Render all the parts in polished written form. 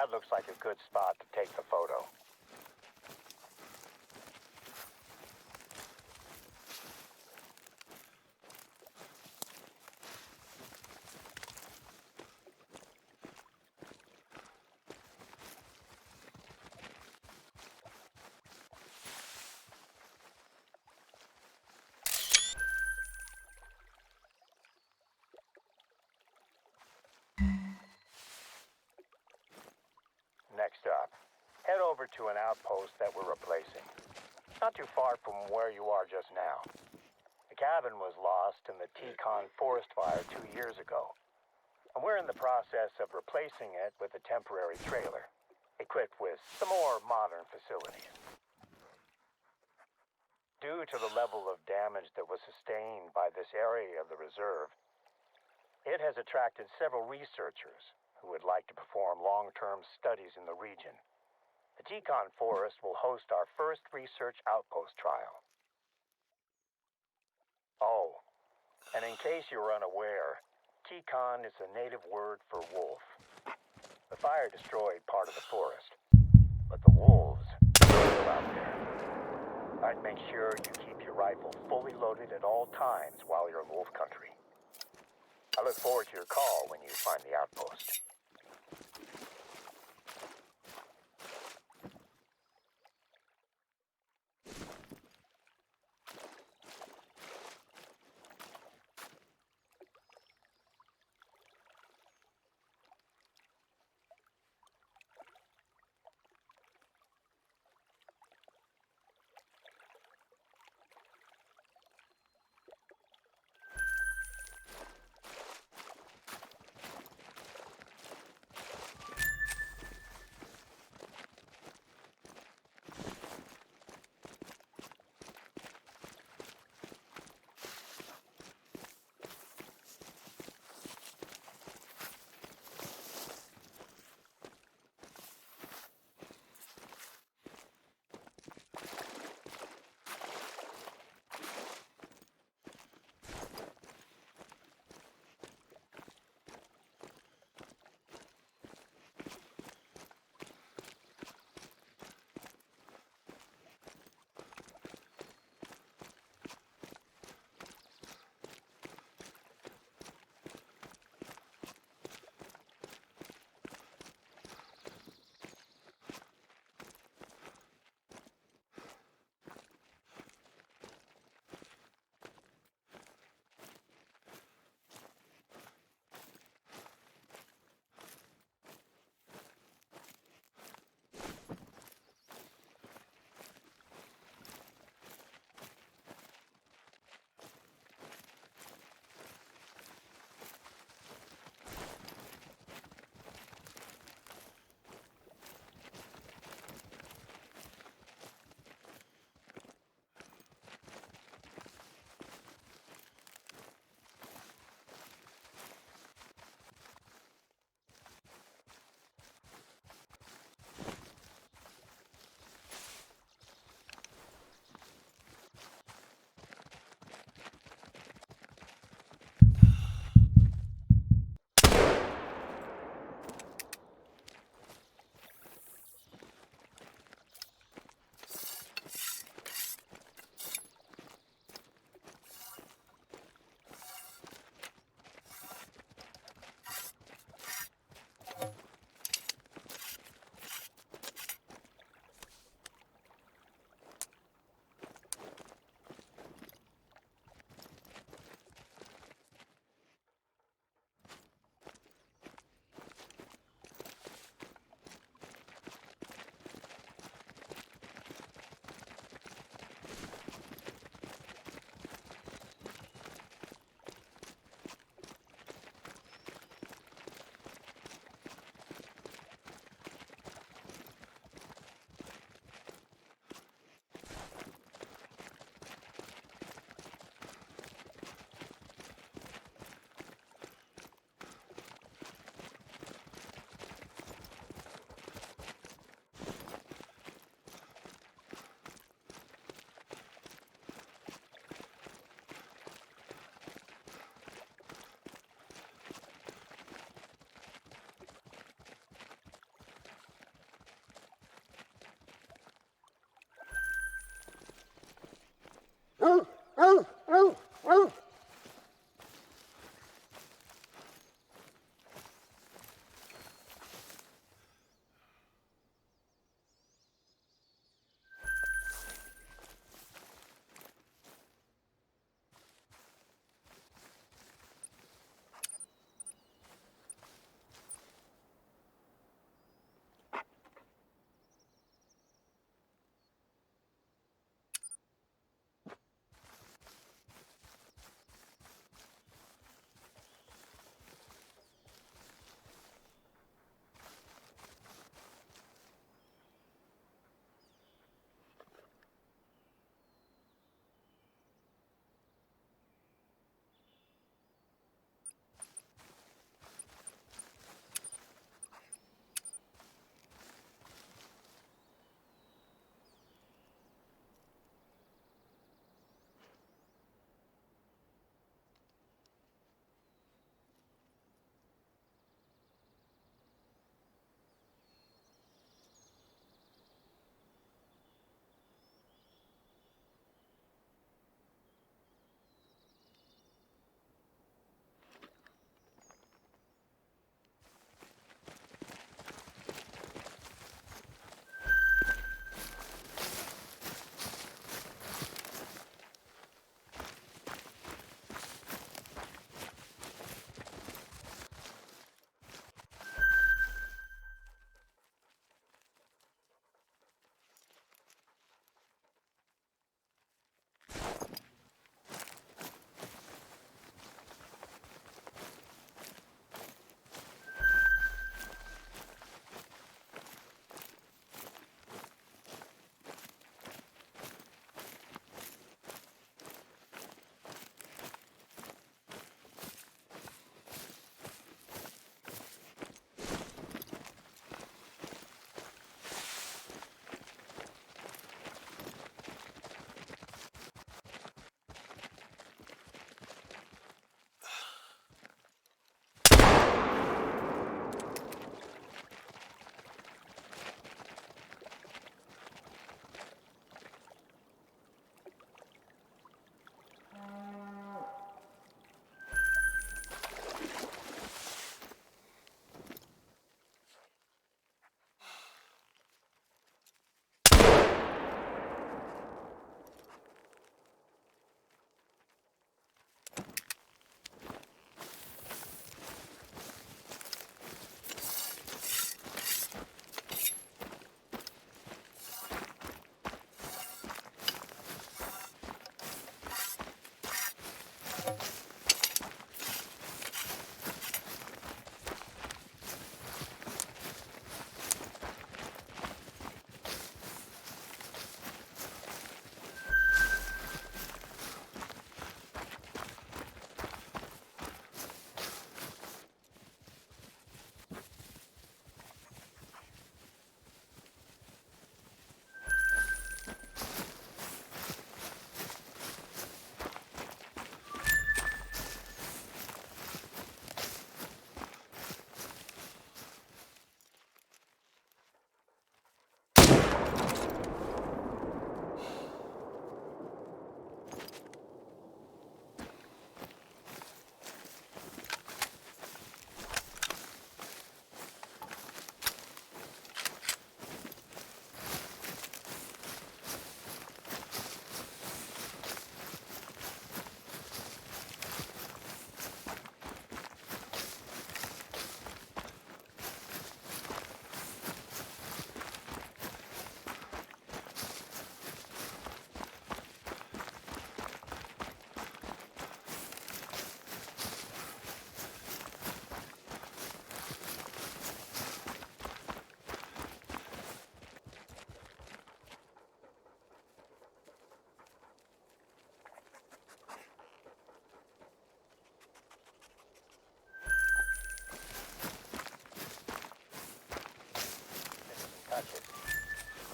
That looks like a good spot to take the photo. Next up, head over to an outpost that we're replacing. Not too far from where you are just now. The cabin was lost in the Yukon forest fire 2 years ago, and we're in the process of replacing it with a temporary trailer, equipped with some more modern facilities. Due to the level of damage that was sustained by this area of the reserve, it has attracted several researchers who would like to perform long-term studies in the region. The Yukon Forest will host our first research outpost trial. Oh, and in case you were unaware, Yukon is a native word for wolf. The fire destroyed part of the forest, but the wolves are still out there. I'd make sure you keep your rifle fully loaded at all times while you're in wolf country. I look forward to your call when you find the outpost.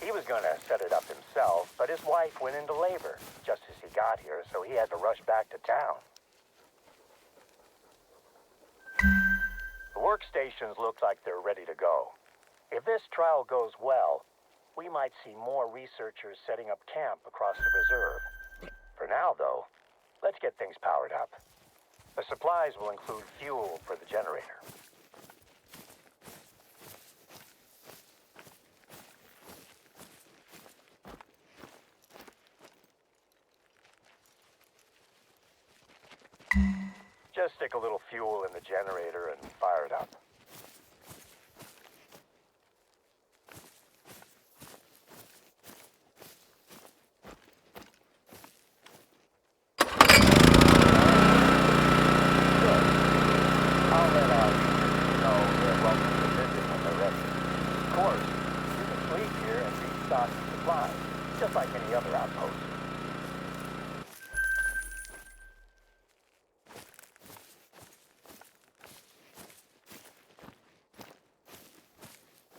He was going to set it up himself, but his wife went into labor just as he got here, so he had to rush back to town. The workstations look like they're ready to go. If this trial goes well, we might see more researchers setting up camp across the reserve. For now, though, Let's get things powered up. The supplies will include fuel for the generator. Just stick a little fuel in the generator and fire it up. Just like any other outpost.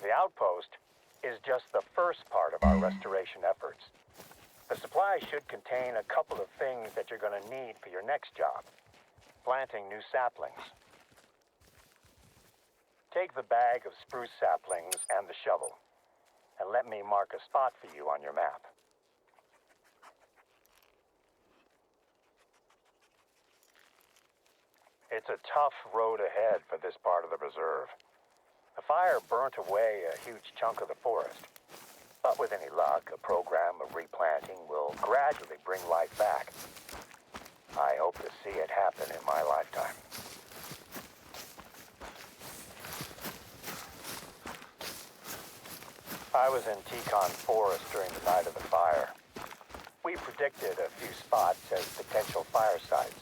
The outpost is just the first part of our restoration efforts. The supplies should contain a couple of things that you're going to need for your next job. Planting new saplings. Take the bag of spruce saplings and the shovel, and let me mark a spot for you on your map. It's a tough road ahead for this part of the reserve. The fire burnt away a huge chunk of the forest. But with any luck, a program of replanting will gradually bring life back. I hope to see it happen in my lifetime. I was in Yukon Forest during the night of the fire. We predicted a few spots as potential fire sites,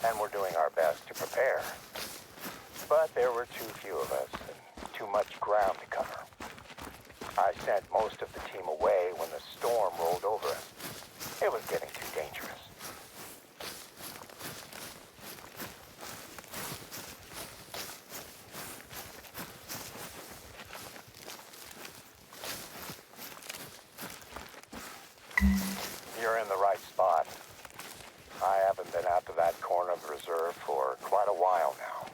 and we're doing our best to prepare. But there were too few of us and too much ground to cover. I sent most of the team away when the storm rolled over us. It was getting too dangerous. You're in the right spot. I haven't been out to that corner of the reserve for quite a while now.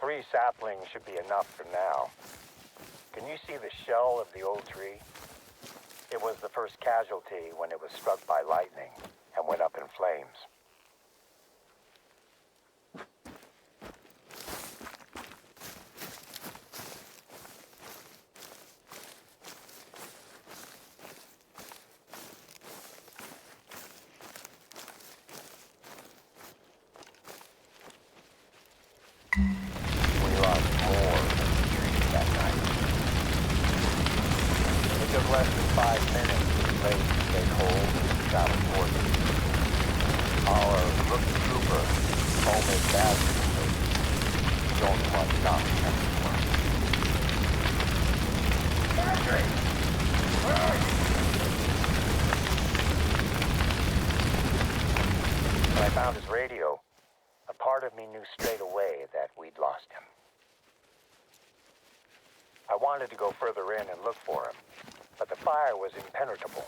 Three saplings should be enough for now. Can you see the shell of the old tree? It was the first casualty when it was struck by lightning and went up in flames. Less than 5 minutes for the blaze to take hold and travel towards us. Our rookie trooper, homemade bastard, was the only one stopping us for. Patrick! Where are you? When I found his radio, a part of me knew straight away that we'd lost him. I wanted to go further in and look for him, but the fire was impenetrable.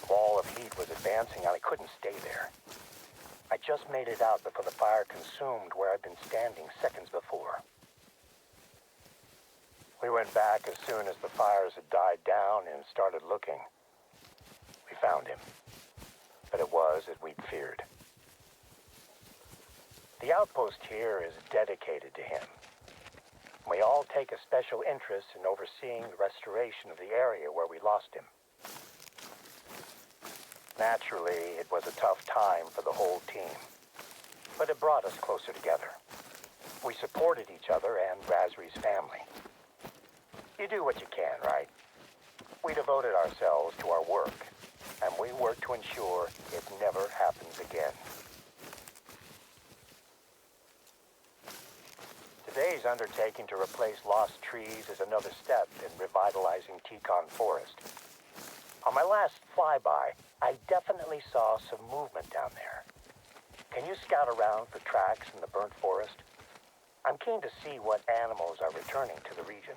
The wall of heat was advancing and I couldn't stay there. I just made it out before the fire consumed where I'd been standing seconds before. We went back as soon as the fires had died down and started looking. We found him, but it was as we'd feared. The outpost here is dedicated to him. We all take a special interest in overseeing the restoration of the area where we lost him. Naturally, it was a tough time for the whole team, but it brought us closer together. We supported each other and Razri's family. You do what you can, right? We devoted ourselves to our work, and we work to ensure it never happens again. Today's undertaking to replace lost trees is another step in revitalizing Yukon Forest. On my last flyby, I definitely saw some movement down there. Can you scout around for tracks in the burnt forest? I'm keen to see what animals are returning to the region.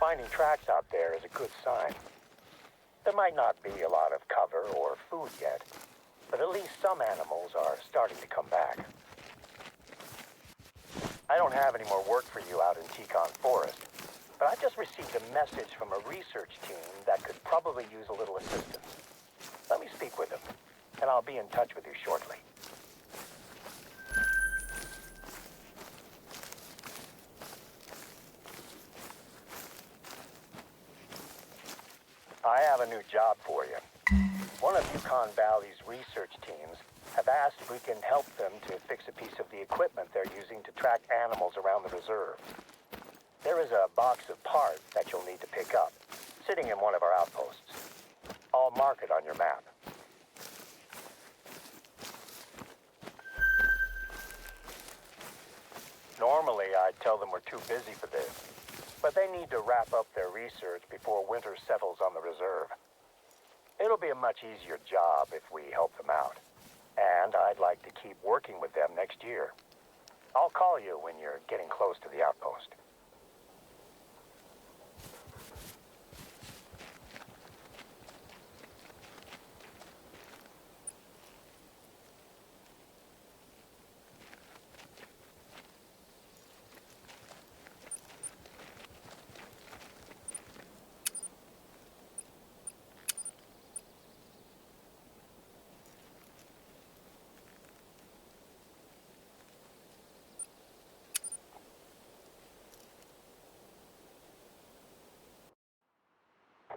Finding tracks out there is a good sign. There might not be a lot of cover or food yet, but at least some animals are starting to come back. I don't have any more work for you out in Yukon Forest, but I just received a message from a research team that could probably use a little assistance. Let me speak with them, and I'll be in touch with you shortly. I have a new job for you. One of Yukon Valley's research teams have asked if we can help them to fix a piece of the equipment they're using to track animals around the reserve. There is a box of parts that you'll need to pick up, sitting in one of our outposts. I'll mark it on your map. Normally, I'd tell them we're too busy for this, but they need to wrap up their research before winter settles on the reserve. It'll be a much easier job if we help them out, and I'd like to keep working with them next year. I'll call you when you're getting close to the outpost.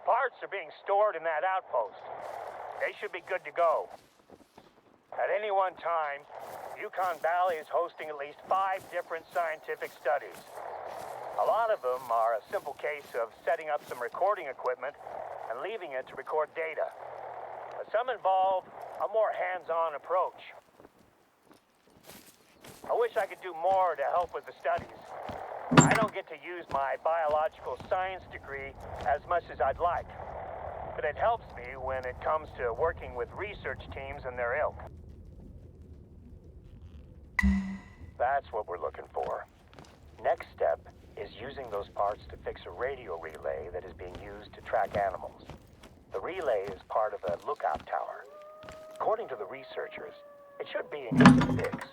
Parts are being stored in that outpost. They should be good to go. At any one time, Yukon Valley is hosting at least 5 different scientific studies. A lot of them are a simple case of setting up some recording equipment and leaving it to record data. But some involve a more hands-on approach. I wish I could do more to help with the studies. I don't get to use my biological science degree as much as I'd like, but it helps me when it comes to working with research teams and their ilk. That's what we're looking for. Next step is using those parts to fix a radio relay that is being used to track animals. The relay is part of a lookout tower. According to the researchers, it should be an easy fix.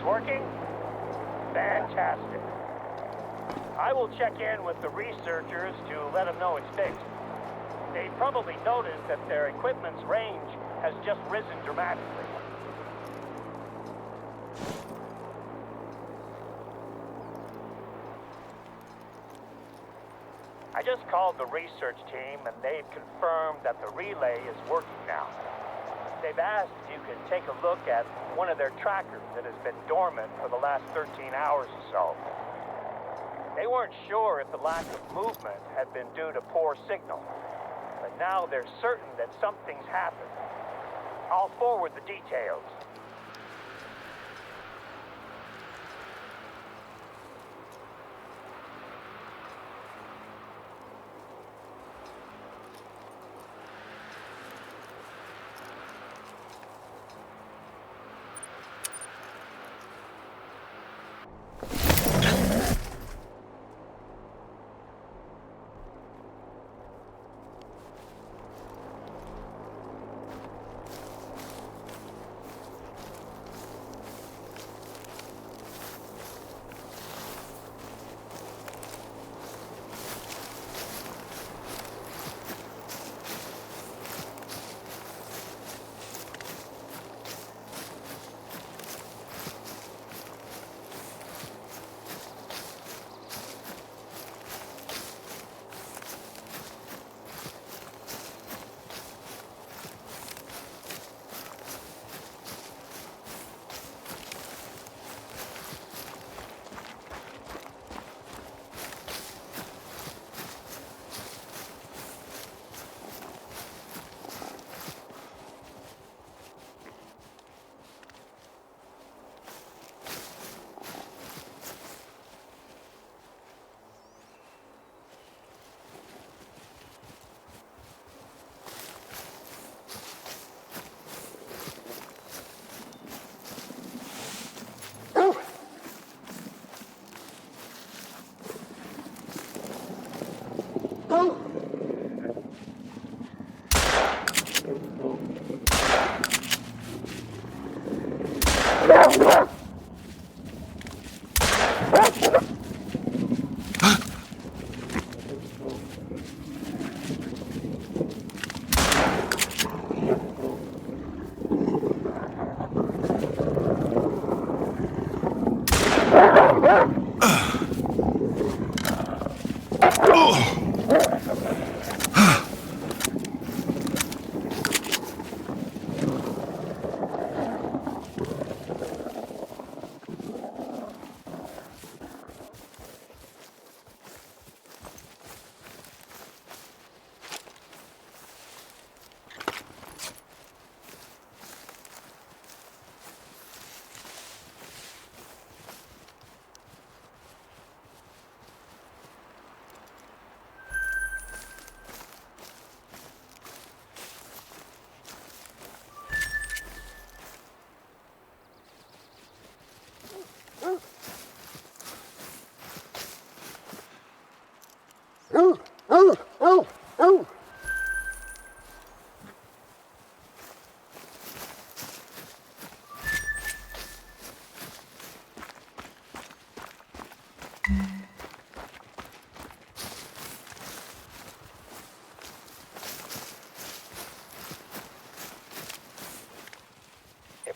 Working? Fantastic. I will check in with the researchers to let them know it's fixed. They probably noticed that their equipment's range has just risen dramatically. I just called the research team and they've confirmed that the relay is working now. They've asked if you could take a look at one of their trackers that has been dormant for the last 13 hours or so. They weren't sure if the lack of movement had been due to poor signal, but now they're certain that something's happened. I'll forward the details. If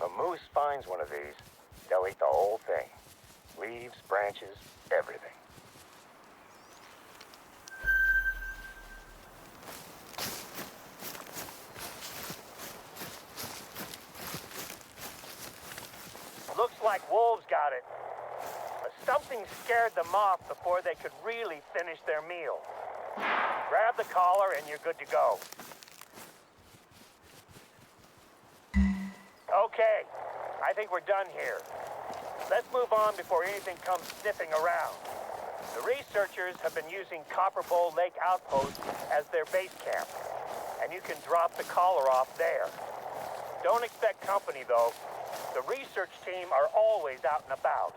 a moose finds one of these, they'll eat the whole thing. Leaves, branches, everything. Looks like wolves got it. But something scared them off before they could really finish their meal. Grab the collar and you're good to go. Okay, I think we're done here. Let's move on before anything comes sniffing around. The researchers have been using Copper Bowl Lake Outpost as their base camp, and you can drop the collar off there. Don't expect company, though. The research team are always out and about.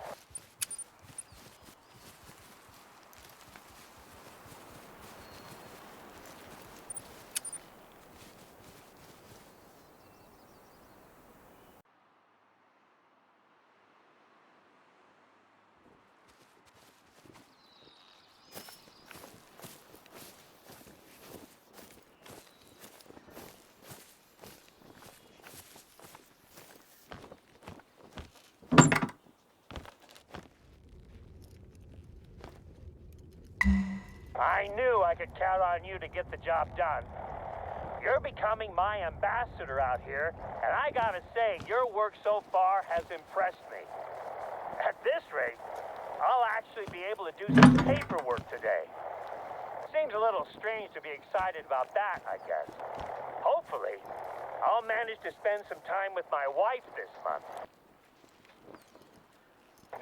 I knew I could count on you to get the job done. You're becoming my ambassador out here, and I gotta say, your work so far has impressed me. At this rate, I'll actually be able to do some paperwork today. Seems a little strange to be excited about that, I guess. Hopefully, I'll manage to spend some time with my wife this month.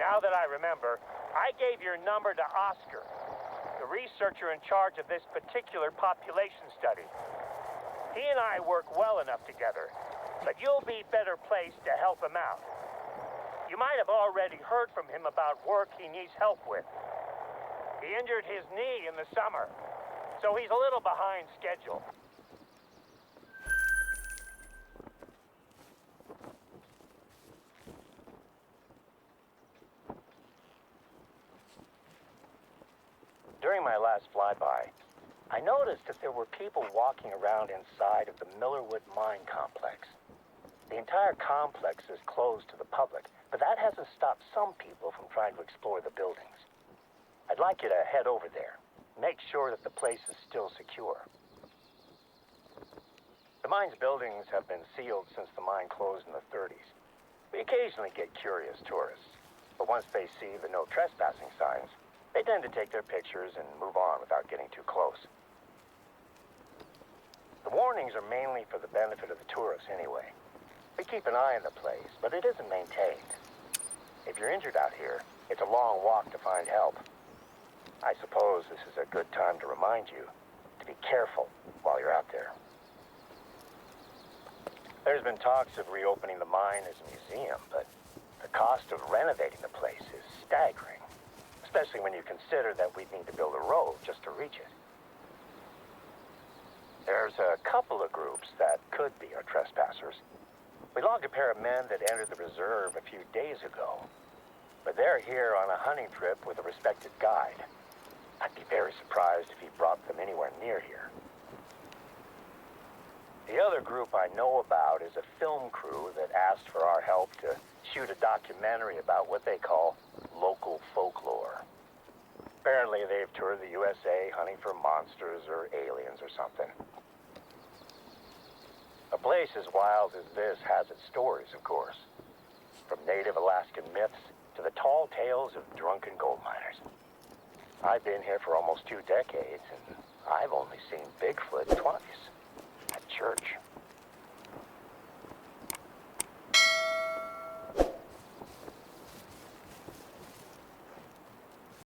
Now that I remember, I gave your number to Oscar, the researcher in charge of this particular population study. He and I work well enough together, but you'll be better placed to help him out. You might have already heard from him about work he needs help with. He injured his knee in the summer, so he's a little behind schedule. During my last flyby, I noticed that there were people walking around inside of the Millerwood Mine Complex. The entire complex is closed to the public, but that hasn't stopped some people from trying to explore the buildings. I'd like you to head over there. Make sure that the place is still secure. The mine's buildings have been sealed since the mine closed in the 30s. We occasionally get curious tourists, but once they see the no trespassing signs, they tend to take their pictures and move on without getting too close. The warnings are mainly for the benefit of the tourists anyway. We keep an eye on the place, but it isn't maintained. If you're injured out here, it's a long walk to find help. I suppose this is a good time to remind you to be careful while you're out there. There's been talks of reopening the mine as a museum, but the cost of renovating the place is staggering. Especially when you consider that we'd need to build a road just to reach it. There's a couple of groups that could be our trespassers. We logged a pair of men that entered the reserve a few days ago, but they're here on a hunting trip with a respected guide. I'd be very surprised if he brought them anywhere near here. The other group I know about is a film crew that asked for our help to shoot a documentary about what they call local folklore. Apparently they've toured the USA hunting for monsters or aliens or something. A place as wild as this has its stories, of course. From native Alaskan myths to the tall tales of drunken gold miners. I've been here for almost 2 decades, and I've only seen Bigfoot twice. At church.